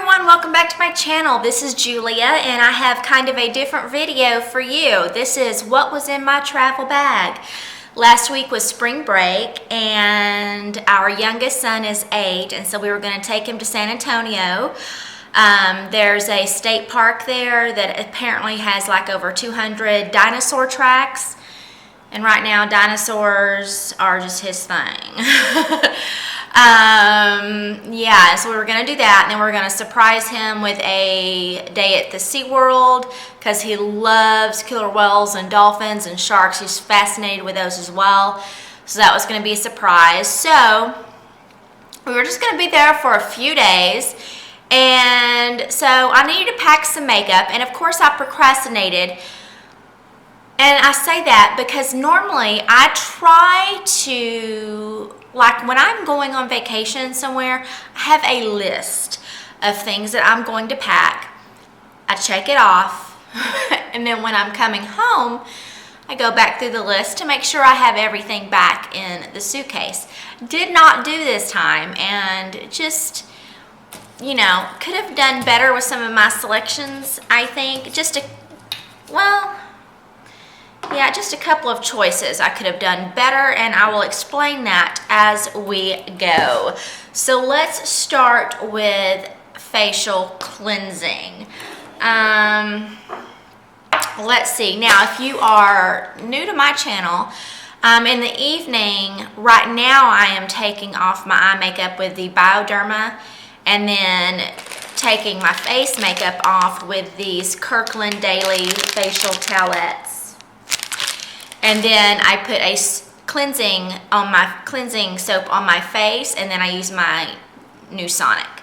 everyone, welcome back to my channel. This is Julia and I have kind of a different video for you. This is what was in my travel bag. Last week was spring break and our youngest son is 8, and so we were going to take him to San Antonio. There's a state park there that apparently has like over 200 dinosaur tracks, and right now dinosaurs are just his thing. Yeah, so we were gonna do that, and then we were gonna surprise him with a day at the SeaWorld because he loves killer whales and dolphins and sharks. He's fascinated with those as well. So that was gonna be a surprise. So we were just gonna be there for a few days, and so I needed to pack some makeup, and of course I procrastinated. And I say that because normally I try to, like when I'm going on vacation somewhere, I have a list of things that I'm going to pack. I check it off, and then when I'm coming home, I go back through the list to make sure I have everything back in the suitcase. Did not do this time, and just, you know, could have done better with some of my selections, I think. Just a couple of choices I could have done better, and I will explain that as we go. So let's start with facial cleansing. Let's see. Now, if you are new to my channel, in the evening, right now I am taking off my eye makeup with the Bioderma, and then taking my face makeup off with these Kirkland Daily facial towelettes. And then I put a cleansing soap on my face, and then I use my new Sonic.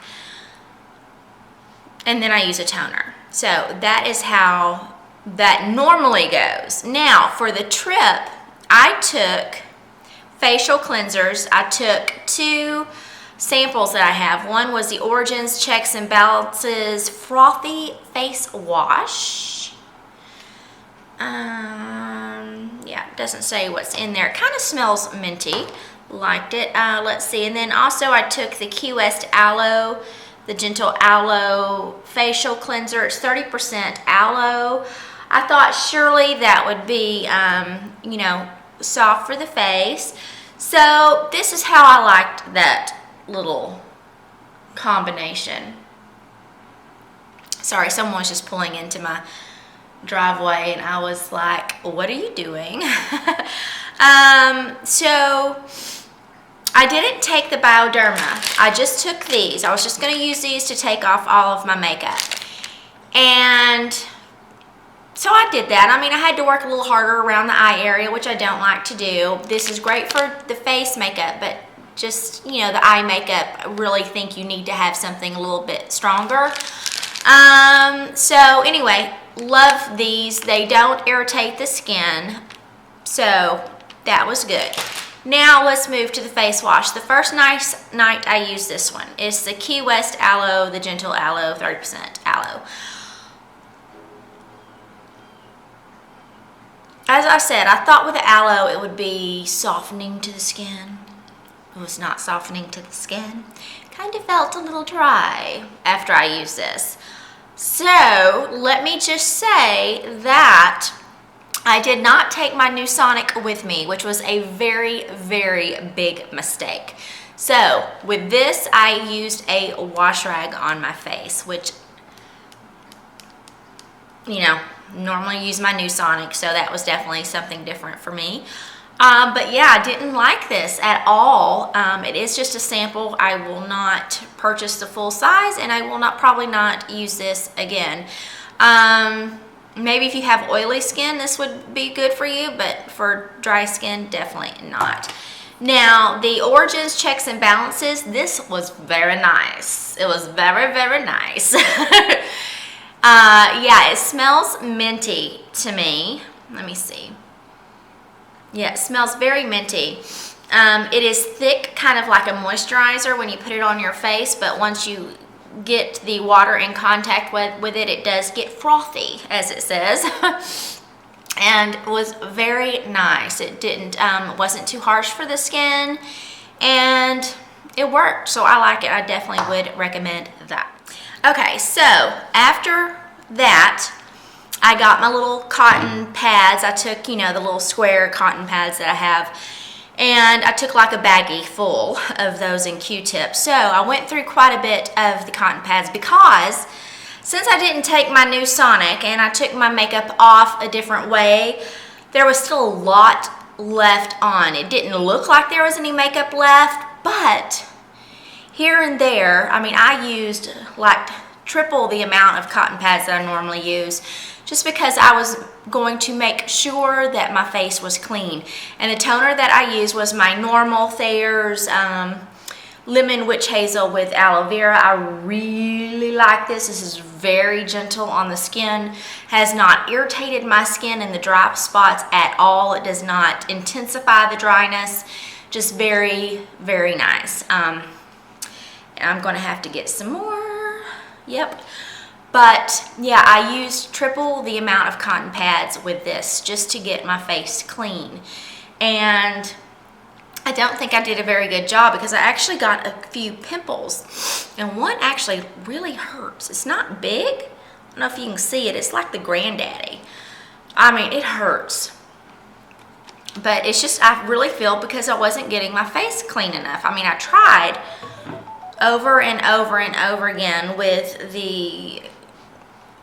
And then I use a toner. So that is how that normally goes. Now, for the trip, I took facial cleansers. I took 2 samples that I have. One was the Origins Checks and Balances Frothy Face Wash. Yeah, it doesn't say what's in there. It kind of smells minty. Liked it. Let's see. And then also I took the Key West Aloe, the Gentle Aloe Facial Cleanser. It's 30% aloe. I thought surely that would be, you know, soft for the face. So this is how I liked that little combination. Sorry, someone was just pulling into my driveway, and I was like, what are you doing? So I didn't take the Bioderma. I just took these. I was just going to use these to take off all of my makeup. And so I did that. I mean, I had to work a little harder around the eye area, which I don't like to do. This is great for the face makeup, but just, you know, the eye makeup, I really think you need to have something a little bit stronger. So anyway, love these. They don't irritate the skin, so that was good. Now let's move to the face wash. The first night I used this one. It's the Key West Aloe, the Gentle Aloe, 30% aloe. As I said, I thought with the aloe it would be softening to the skin. It was not softening to the skin. Kind of felt a little dry after I used this. So let me just say that I did not take my new Sonic with me, which was a very, very big mistake. So with this, I used a wash rag on my face, which, you know, normally use my new Sonic, so that was definitely something different for me. But yeah, I didn't like this at all. It is just a sample. I will not purchase the full size, and I will probably not use this again. Maybe if you have oily skin, this would be good for you, but for dry skin, definitely not. Now, the Origins Checks and Balances, this was very nice. It was very, very nice. Yeah, it smells minty to me. Let me see. Yeah, it smells very minty. It is thick, kind of like a moisturizer when you put it on your face, but once you get the water in contact with it, it does get frothy, as it says. And was very nice. It wasn't too harsh for the skin, and it worked, so I like it. I definitely would recommend that. Okay, so after that, I got my little cotton pads. I took, you know, the little square cotton pads that I have, and I took like a baggie full of those in Q-tips. So I went through quite a bit of the cotton pads because since I didn't take my new Sonic and I took my makeup off a different way, there was still a lot left on. It didn't look like there was any makeup left, but here and there, I mean, I used like triple the amount of cotton pads that I normally use just because I was going to make sure that my face was clean. And the toner that I used was my normal Thayer's Lemon Witch Hazel with aloe vera. I really like this. This is very gentle on the skin, has not irritated my skin in the dry spots at all. It does not intensify the dryness. Just very, very nice. I'm going to have to get some more. Yep. But yeah, I used triple the amount of cotton pads with this just to get my face clean. And I don't think I did a very good job because I actually got a few pimples. And one actually really hurts. It's not big. I don't know if you can see it. It's like the granddaddy. I mean, it hurts. But it's just, I really feel because I wasn't getting my face clean enough. I mean, I tried over and over and over again with the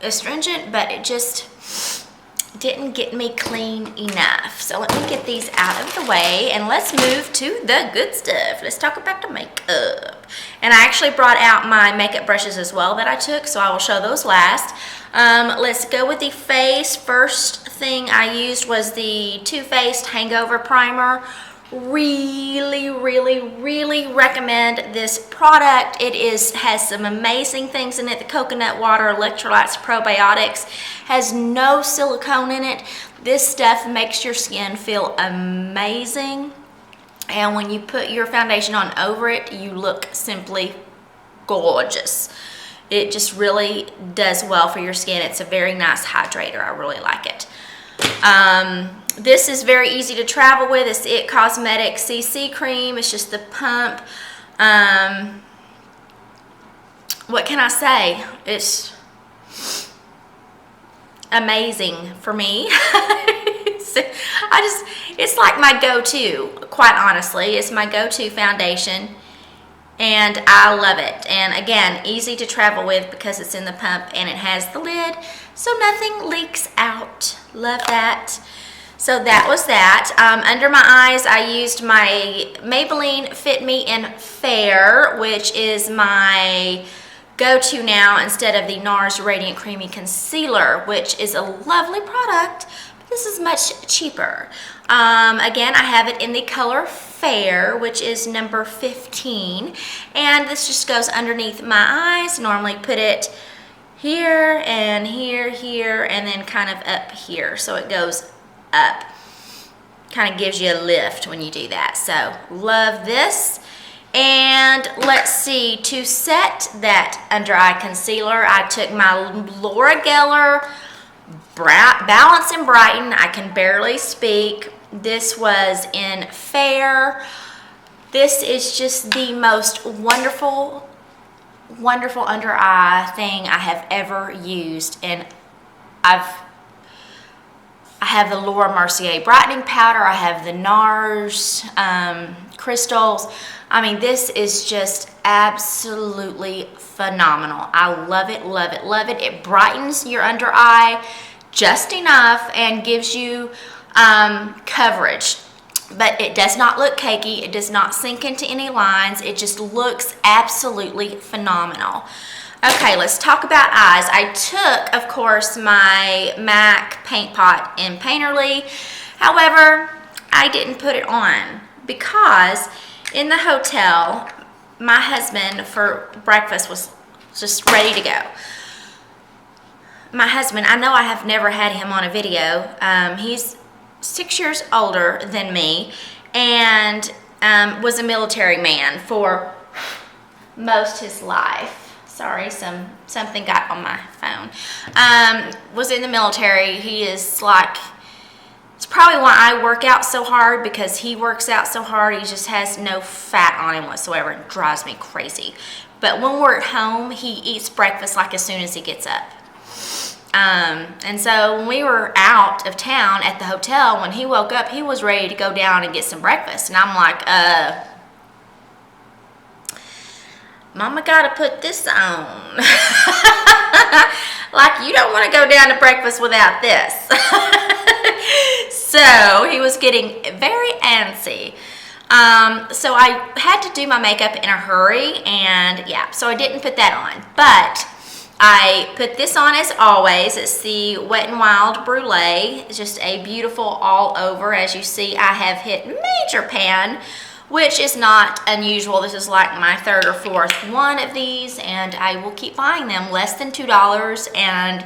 astringent, but it just didn't get me clean enough. So let me get these out of the way and let's move to the good stuff. Let's talk about the makeup. And I actually brought out my makeup brushes as well that I took, so I will show those last. Let's go with the face. First thing I used was the Too Faced Hangover Primer. Really, really, really recommend this product. It has some amazing things in it. The coconut water, electrolytes, probiotics, has no silicone in it. This stuff makes your skin feel amazing. And when you put your foundation on over it, you look simply gorgeous. It just really does well for your skin. It's a very nice hydrator. I really like it. This is very easy to travel with. It's It Cosmetics CC Cream. It's just the pump. What can I say? It's amazing for me. It's like my go-to, quite honestly. It's my go-to foundation. And I love it. And again, easy to travel with because it's in the pump and it has the lid so nothing leaks out. Love that. So that was that. Under my eyes, I used my Maybelline Fit Me in Fair, which is my go-to now instead of the NARS Radiant Creamy Concealer, which is a lovely product, but this is much cheaper. Again, I have it in the color Fair, which is number 15, and this just goes underneath my eyes. Normally put it here and here, here, and then kind of up here, so it goes up. Kind of gives you a lift when you do that. So love this. And let's see, to set that under eye concealer, I took my Laura Geller Balance and Brighten. I can barely speak. This was in Fair. This is just the most wonderful, wonderful under eye thing I have ever used. And I have the Laura Mercier brightening powder. I have the NARS crystals. I mean, this is just absolutely phenomenal. I love it, love it, love it. It brightens your under eye just enough and gives you coverage. But it does not look cakey. It does not sink into any lines. It just looks absolutely phenomenal. Okay, let's talk about eyes. I took, of course, my MAC paint pot in Painterly. However, I didn't put it on because in the hotel, my husband for breakfast was just ready to go. My husband, I know I have never had him on a video. He's 6 years older than me and was a military man for most his life. Sorry, something got on my phone. Was in the military. He is like It's probably why I work out so hard, because he works out so hard. He just has no fat on him whatsoever. It drives me crazy. But when we're at home, he eats breakfast like as soon as he gets up. And so when we were out of town at the hotel, when he woke up, he was ready to go down and get some breakfast. And I'm like, Mama gotta put this on. Like, you don't want to go down to breakfast without this. So he was getting very antsy. So I had to do my makeup in a hurry, and yeah, so I didn't put that on. But I put this on as always. It's the Wet n Wild Brulee. It's just a beautiful all over. As you see, I have hit major pan, which is not unusual. This is like my third or fourth one of these, and I will keep buying them. Less than $2, and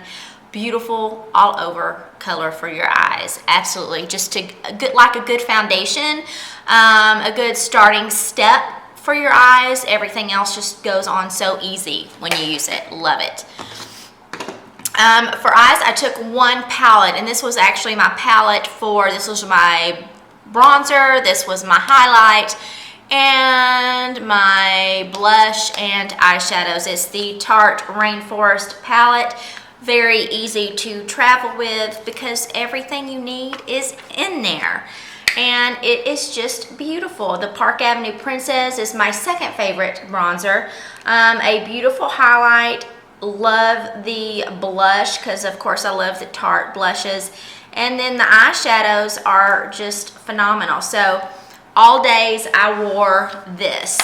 beautiful all over color for your eyes. Absolutely, just like a good foundation, a good starting step for your eyes. Everything else just goes on so easy when you use it. Love it. For eyes, I took one palette, and this was actually my palette this was my bronzer, this was my highlight, and my blush and eyeshadows. It's the Tarte Rainforest palette. Very easy to travel with because everything you need is in there. And it is just beautiful. The Park Avenue Princess is my second favorite bronzer. A beautiful highlight. Love the blush because, of course, I love the Tarte blushes. And then the eyeshadows are just phenomenal. So all days I wore this.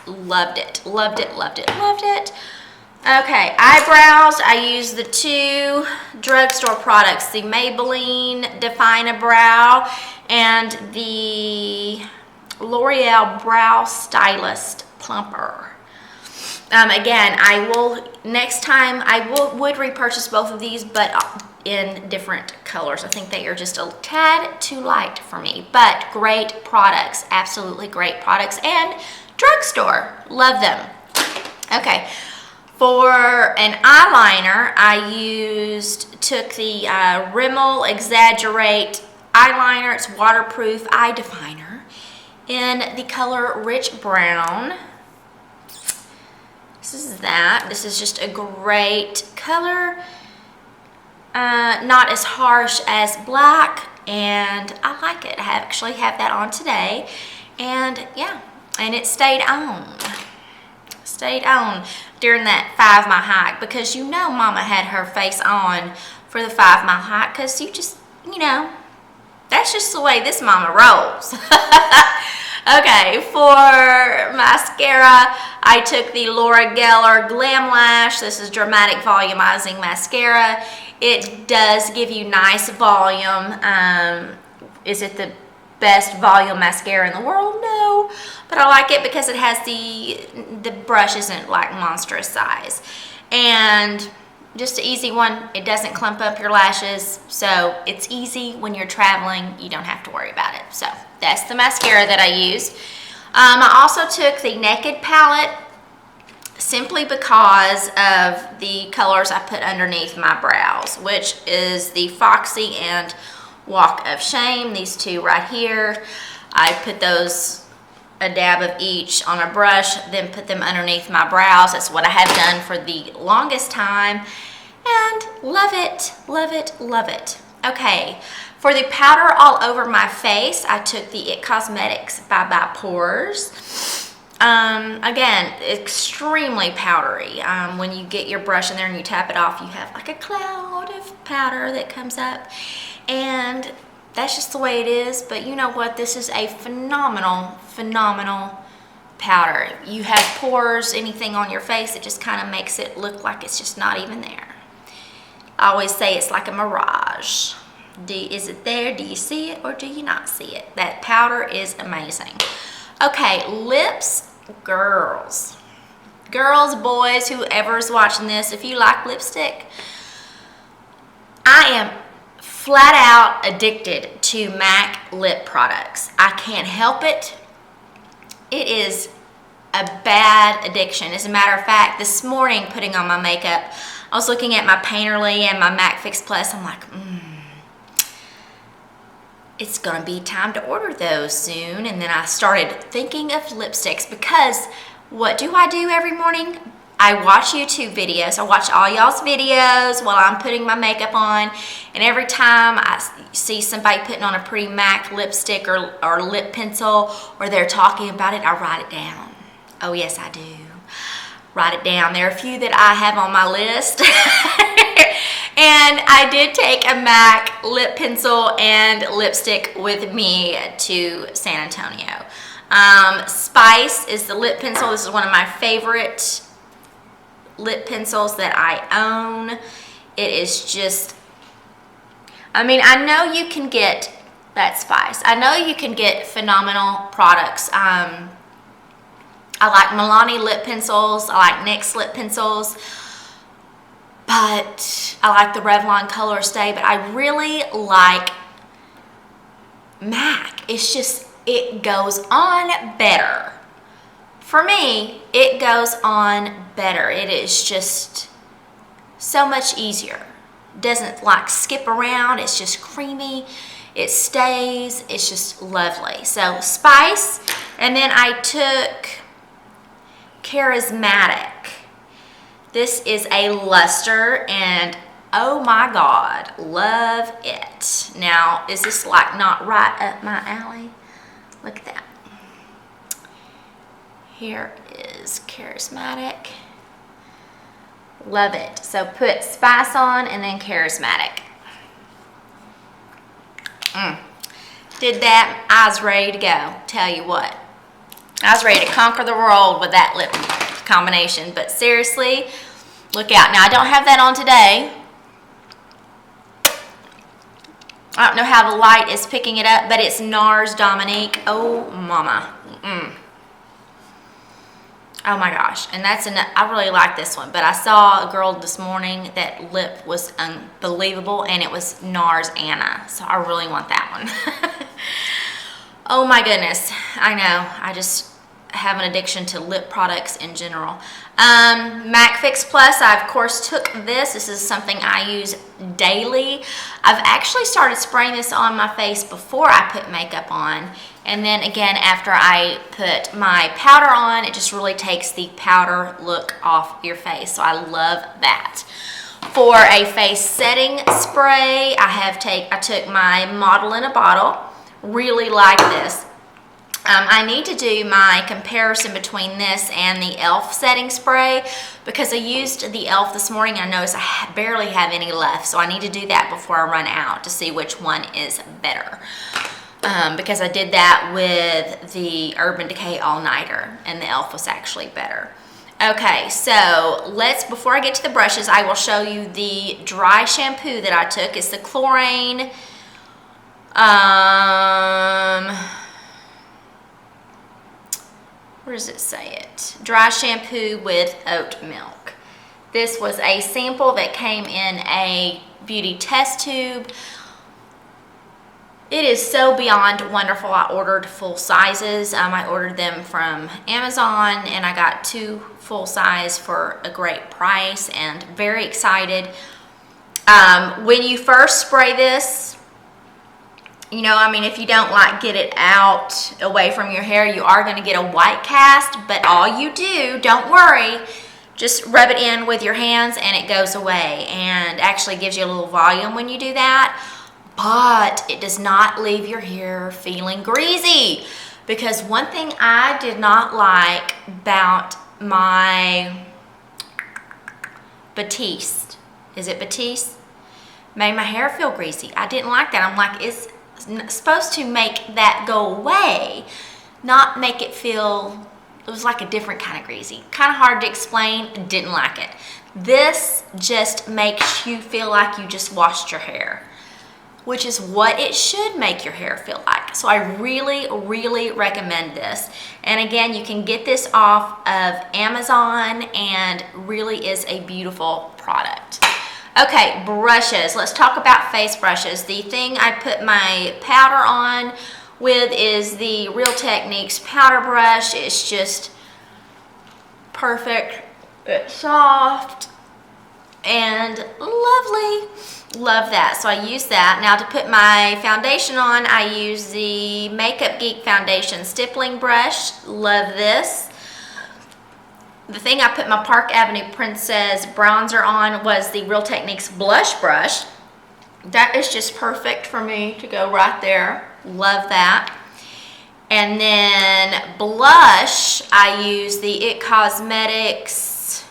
Loved it, loved it, loved it, loved it. Okay, eyebrows, I use the two drugstore products, the Maybelline Define-A-Brow and the L'Oreal Brow Stylist Plumper. Again, next time I would repurchase both of these, but in different colors. I think they are just a tad too light for me, but great products, absolutely great products, and drugstore, love them. Okay. For an eyeliner, I took the Rimmel Exaggerate eyeliner. It's waterproof eye definer in the color Rich Brown. This is that. This is just a great color. Not as harsh as black, and I like it. I actually have that on today, and yeah, and it stayed on. During that 5-mile hike, because you know Mama had her face on for the 5-mile hike, because that's just the way this Mama rolls. Okay, for mascara, I took the Laura Geller Glam Lash. This is Dramatic Volumizing Mascara. It does give you nice volume. Is it the best volume mascara in the world? No, but I like it because it has the brush isn't like monstrous size, and just an easy one. It doesn't clump up your lashes, so it's easy when you're traveling. You don't have to worry about it. So that's the mascara that I used. I also took the Naked palette simply because of the colors I put underneath my brows, which is the Foxy and Walk of Shame, these two right here. I put those, a dab of each on a brush, then put them underneath my brows. That's what I have done for the longest time, and love it, love it, love it. Okay, for the powder all over my face, I took the IT Cosmetics Bye Bye Pores. Again, extremely powdery. When you get your brush in there and you tap it off, you have like a cloud of powder that comes up. And that's just the way it is, but you know what? This is a phenomenal, phenomenal powder. You have pores, anything on your face, it just kind of makes it look like it's just not even there. I always say it's like a mirage. Is it there? Do you see it or do you not see it? That powder is amazing. Okay, lips, girls, boys, whoever's watching this, if you like lipstick, I am flat out addicted to MAC lip products. I can't help it. It is a bad addiction. As a matter of fact, this morning putting on my makeup, I was looking at my Painterly and my MAC Fix Plus. I'm like, it's gonna be time to order those soon. And then I started thinking of lipsticks because what do I do every morning? I watch YouTube videos. I watch all y'all's videos while I'm putting my makeup on. And every time I see somebody putting on a pretty MAC lipstick or lip pencil, or they're talking about it, I write it down. Oh yes, I do. Write it down. There are a few that I have on my list. And I did take a MAC lip pencil and lipstick with me to San Antonio. Spice is the lip pencil. This is one of my favorite lip pencils that I own. It is just, I mean, I know you can get that Spice. I know you can get phenomenal products. I like Milani lip pencils. I like NYX lip pencils. But I like the Revlon Color Stay. But I really like MAC. It's just, it goes on better. For me, it goes on better. It is just so much easier. Doesn't like skip around. It's just creamy. It stays. It's just lovely. So Spice. And then I took Charismatic. This is a luster and oh my God, love it. Now, is this like not right up my alley? Look at that. Here is Charismatic. Love it. So put Spice on and then Charismatic. Did that. I was ready to go. Tell you what. I was ready to conquer the world with that lip combination. But seriously, look out. Now, I don't have that on today. I don't know how the light is picking it up, but it's NARS Dominique. Oh, mama. Oh my gosh, and that's I really like this one, but I saw a girl this morning that lip was unbelievable, and it was NARS Anna, so I really want that one. Oh my goodness, I know, I just have an addiction to lip products in general. MAC Fix Plus, I of course took this. This is something I use daily. I've actually started spraying this on my face before I put makeup on. And then again, after I put my powder on, it just really takes the powder look off your face. So I love that. For a face setting spray, I took my Model in a Bottle. Really like this. I need to do my comparison between this and the e.l.f. setting spray because I used the e.l.f. this morning. I noticed I barely have any left, so I need to do that before I run out to see which one is better. Because I did that with the Urban Decay All Nighter, and the e.l.f. was actually better. Okay, so before I get to the brushes, I will show you the dry shampoo that I took. It's the Chlorine. Where does it say it? Dry shampoo with oat milk. This was a sample that came in a beauty test tube. It is so beyond wonderful. I ordered full sizes. I ordered them from Amazon, and I got 2 full size for a great price, and very excited. When you first spray this, you know, I mean, if you don't get it out away from your hair, you are going to get a white cast, but all you do, don't worry, just rub it in with your hands and it goes away, and actually gives you a little volume when you do that, but it does not leave your hair feeling greasy, because one thing I did not like about my Batiste, is it Batiste? Made my hair feel greasy. I didn't like that. I'm like, it's supposed to make that go away, not make it feel, it was like a different kind of greasy. Kind of hard to explain, didn't like it. This just makes you feel like you just washed your hair, which is what it should make your hair feel like. So I really, really recommend this. And again, you can get this off of Amazon, and really is a beautiful product. Okay, brushes. Let's talk about face brushes. The thing I put my powder on with is the Real Techniques powder brush. It's just perfect. It's soft. And lovely. Love that. So I use that. Now to put my foundation on, I use the Makeup Geek Foundation Stippling Brush. Love this. The thing I put my Park Avenue Princess bronzer on was the Real Techniques Blush Brush. That is just perfect for me to go right there. Love that. And then blush, I use the IT Cosmetics,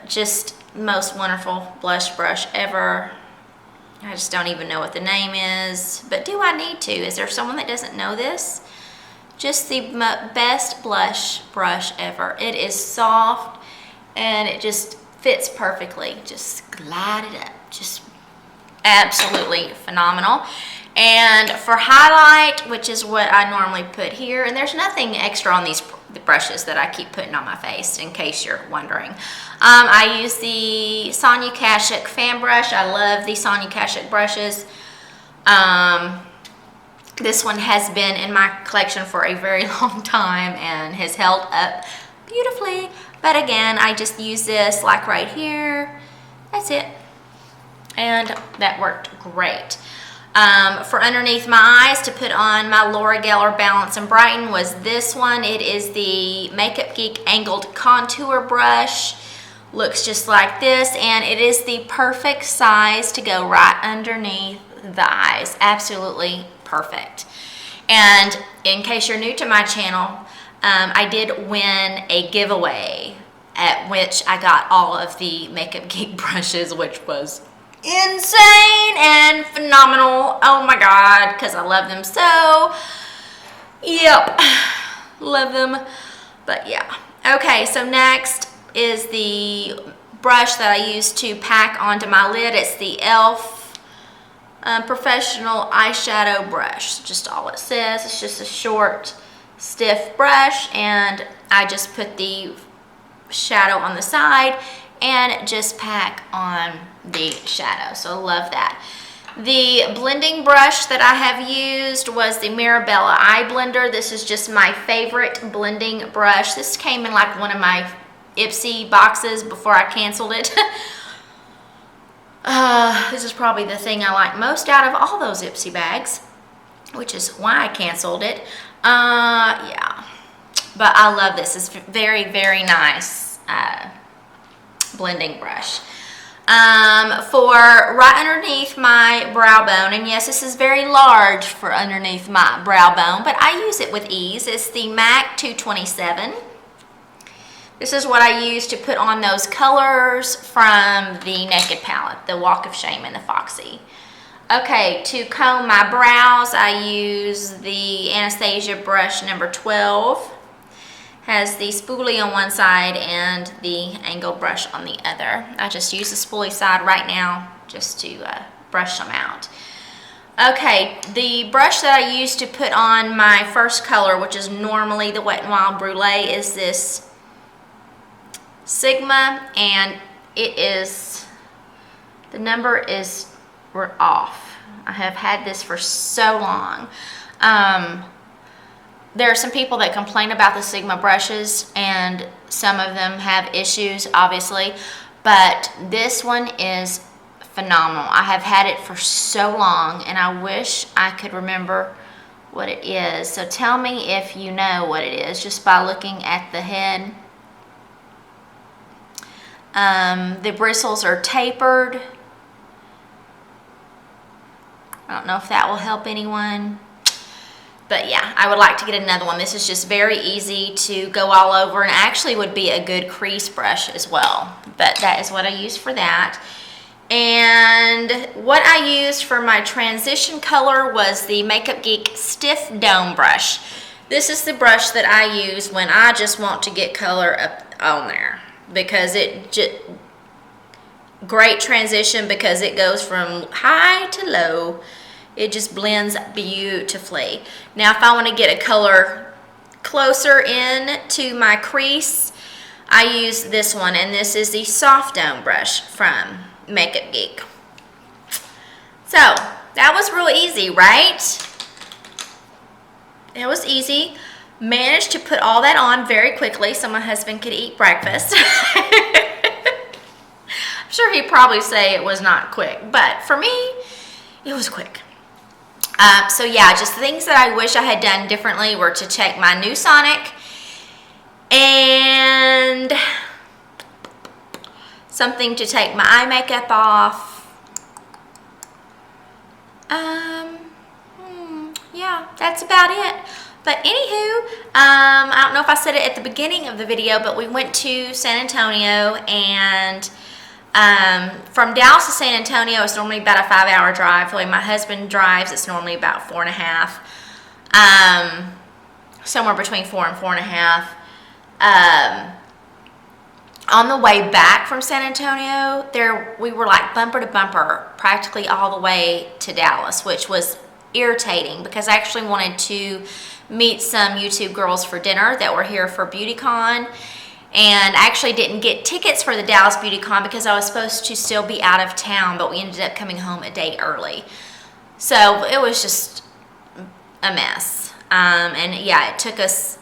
just most wonderful blush brush ever. I just don't even know what the name is, but do I need to? Is there someone that doesn't know this? Just the best blush brush ever. It is soft and it just fits perfectly. Just glide it up. Just absolutely phenomenal. And for highlight, which is what I normally put here, and there's nothing extra on these brushes that I keep putting on my face, in case you're wondering. I use the Sonia Kashuk fan brush. I love the Sonia Kashuk brushes. This one has been in my collection for a very long time and has held up beautifully. But again, I just use this like right here. That's it. And that worked great. For underneath my eyes, to put on my Laura Geller Balance and Brighten was this one. It is the Makeup Geek Angled Contour Brush. Looks just like this, and it is the perfect size to go right underneath the eyes. Absolutely perfect. And in case you're new to my channel, I did win a giveaway at which I got all of the Makeup Geek brushes, which was insane and phenomenal. Oh my god, because I love them so. Yep, love them. But yeah. Okay, so next is the brush that I use to pack onto my lid. It's the e.l.f. Professional Eyeshadow Brush. Just all it says. It's just a short, stiff brush, and I just put the shadow on the side and just pack on the shadow. So I love that. The blending brush that I have used was the Mirabella Eye Blender. This is just my favorite blending brush. This came in like one of my Ipsy boxes before I canceled it. This is probably the thing I like most out of all those Ipsy bags, which is why I canceled it. Yeah, but I love this. It's very, very nice blending brush. For right underneath my brow bone, and yes, this is very large for underneath my brow bone, but I use it with ease. It's the MAC 227. This is what I use to put on those colors from the Naked palette, the Walk of Shame and the Foxy. Okay, to comb my brows, I use the Anastasia brush number 12. Has the spoolie on one side and the angle brush on the other. I just use the spoolie side right now just to brush them out. Okay, the brush that I use to put on my first color, which is normally the Wet n Wild Brulee, is this Sigma, and it is, the number is, we're off. I have had this for so long. There are some people that complain about the Sigma brushes, and some of them have issues, obviously, but this one is phenomenal. I have had it for so long, and I wish I could remember what it is. So tell me if you know what it is, just by looking at the head. The bristles are tapered. I don't know if that will help anyone. But yeah, I would like to get another one. This is just very easy to go all over, and actually would be a good crease brush as well. But that is what I use for that. And what I used for my transition color was the Makeup Geek Stiff Dome brush. This is the brush that I use when I just want to get color up on there, because it just, great transition because it goes from high to low. It just blends beautifully. Now if I want to get a color closer in to my crease, I use this one, and this is the Soft Dome brush from Makeup Geek. So that was real easy, right? It was easy. Managed to put all that on very quickly so my husband could eat breakfast. I'm sure he'd probably say it was not quick, but for me, it was quick. So yeah, just things that I wish I had done differently were to check my new Sonic and something to take my eye makeup off. Yeah, that's about it. But anywho, I don't know if I said it at the beginning of the video, but we went to San Antonio, and from Dallas to San Antonio, it's normally about a 5-hour drive. The way my husband drives, it's normally about 4.5. Somewhere between 4 and 4.5. On the way back from San Antonio, we were like bumper to bumper practically all the way to Dallas, which was irritating because I actually wanted to meet some YouTube girls for dinner that were here for BeautyCon, and I actually didn't get tickets for the Dallas BeautyCon because I was supposed to still be out of town, but we ended up coming home a day early. So it was just a mess. And yeah, it took us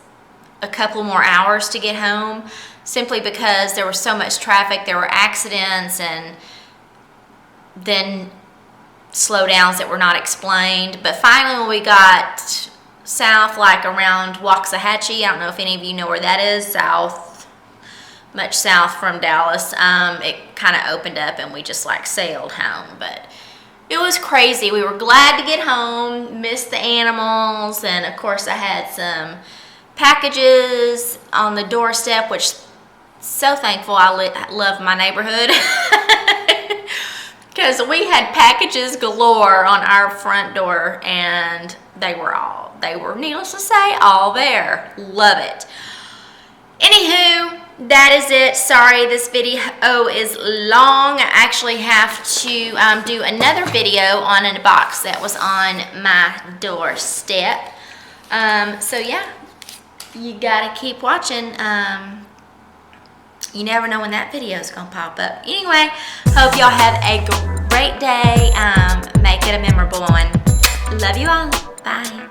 a couple more hours to get home simply because there was so much traffic, there were accidents, and then slowdowns that were not explained. But finally, when we got south, like around Waxahachie, I don't know if any of you know where that is, much south from Dallas, it kind of opened up and we just like sailed home. But it was crazy. We were glad to get home, missed the animals, and of course I had some packages on the doorstep, which so thankful. I love my neighborhood because we had packages galore on our front door, and they were needless to say all there. Love it. Anywho, that is it. Sorry this video is long. I actually have to do another video on a box that was on my doorstep. So yeah, you gotta keep watching. You never know when that video is gonna pop up. Anyway, hope y'all have a great day. Make it a memorable one. Love you all. Bye.